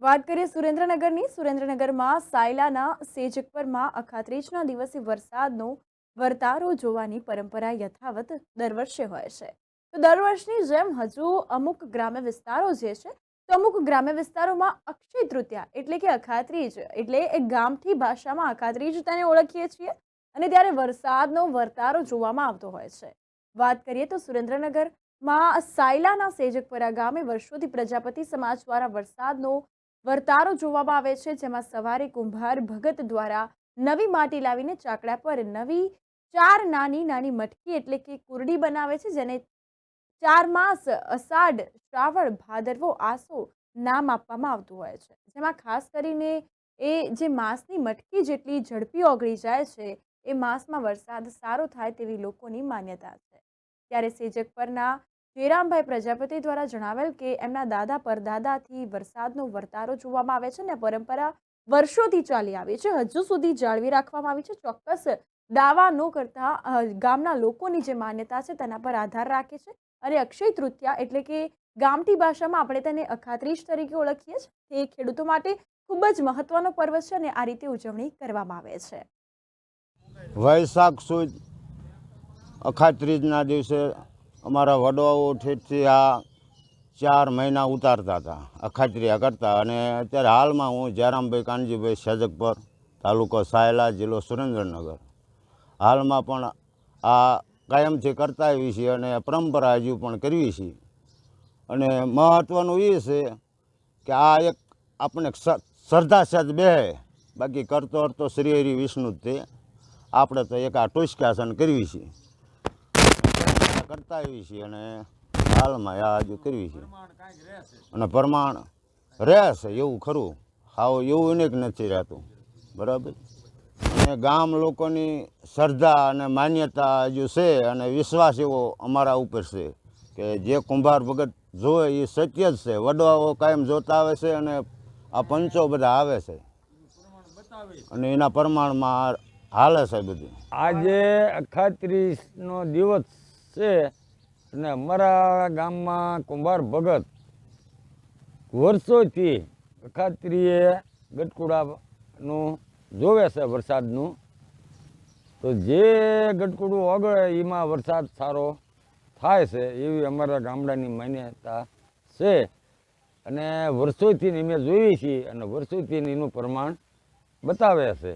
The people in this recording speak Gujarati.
વાત કરીએ સુરેન્દ્રનગરની. સુરેન્દ્રનગરમાં સાયલાના સેજકપરમાં અખાત્રીજના દિવસે વરસાદનો વર્તારો જોવાની પરંપરા યથાવત દર વર્ષે હોય છે. તો દર વર્ષની જેમ હજુ અમુક ગ્રામ્ય વિસ્તારો જે છે, તો અમુક ગ્રામ્ય વિસ્તારોમાં અક્ષય તૃતીયા એટલે કે અખાત્રીજ એટલે એક ગામઠી ભાષામાં અખાત્રીજ તેને ઓળખીએ છીએ. અને ત્યારે વરસાદનો વર્તારો જોવામાં આવતો હોય છે. વાત કરીએ તો સુરેન્દ્રનગરમાં સાયલાના સેજકપરા ગામે વર્ષોથી પ્રજાપતિ સમાજ દ્વારા વરસાદનો વર્તારો જોવામાં આવે છે, જેમાં સવારે કુંભાર ભગત દ્વારા નવી માટી લાવીને ચાકડા પર નવી ચાર નાની નાની મટકી એટલે કે કુરડી બનાવે છે, જેને 4 માસ અષાઢ, શ્રાવણ, ભાદરવો, આસો નામ આપવામાં આવતું હોય છે. જેમાં ખાસ કરીને એ જે માસની મટકી જેટલી ઝડપી ઓગળી જાય છે, એ માસમાં વરસાદ સારો થાય તેવી લોકોની માન્યતા છે. ત્યારે સેજક પરના જયરામભાઈ પ્રજાપતિ દ્વારા જણાવેલ કે એમના દાદા પરદાદાથી વરસાદનો વર્તારો જોવામાં આવે છે અને પરંપરા વર્ષોથી ચાલી આવી છે, હજુ સુધી જાળવી રાખવામાં આવી છે. ચોક્કસ દાવા ન કરતા ગામના લોકોની જે માન્યતા છે તેના પર આધાર રાખે છે. અને અક્ષય તૃતીયા એટલે કે ગામઠી ભાષામાં આપણે તેને અખાત્રીજ તરીકે ઓળખીએ છીએ, તે ખેડૂતો માટે ખૂબ જ મહત્વનો પર્વ છે અને આ રીતે ઉજવણી કરવામાં આવે છે. વૈશાખ સુદ અખાત્રીજના દિવસે અમારા વડવાઓ ઠેઠથી આ 4 મહિના ઉતારતા હતા, અખાત્રિયા કરતા. અને અત્યારે હાલમાં હું જયરામભાઈ કાનજીભાઈ સેજકપર, તાલુકો સાયલા, જિલ્લો સુરેન્દ્રનગર, હાલમાં પણ આ કાયમથી કરતા આવી છીએ અને પરંપરા હજુ પણ કરવી છીએ. અને મહત્ત્વનું એ છે કે આ એક આપણે શ્રદ્ધા સજ બે, બાકી કરતો હરતો શ્રી હરિ વિષ્ણુ જ તે. આપણે તો એક આ ટુસ્કાસન કરવી છીએ, કરતા આવી છીએ અને હાલમાં આ હજુ કરવી છે. અને પ્રમાણ રહેશે એવું ખરું, હાવ એવું એને જ નથી રહેતું, બરાબર. અને ગામ લોકોની શ્રદ્ધા અને માન્યતા હજુ છે અને વિશ્વાસ એવો અમારા ઉપર છે કે જે કુંભાર ભગત જોવે એ સત્ય જ છે. વડવાઓ કાયમ જોતા આવે છે અને આ પંચો બધા આવે છે અને એના પ્રમાણમાં હાલે છે બધું. આજે અખાત્રીજનો દિવસ છે અને અમારા ગામમાં કુંભાર ભગત વર્ષોથી અખાત્રીએ ગટકુડાનું જોવે છે વરસાદનું. તો જે ગટકુડું ઓગળે એમાં વરસાદ સારો થાય છે એવી અમારા ગામડાની માન્યતા છે. અને વર્ષોથી અમે જોઈએ છીએ અને વર્ષોથી એનું પ્રમાણ બતાવે છે.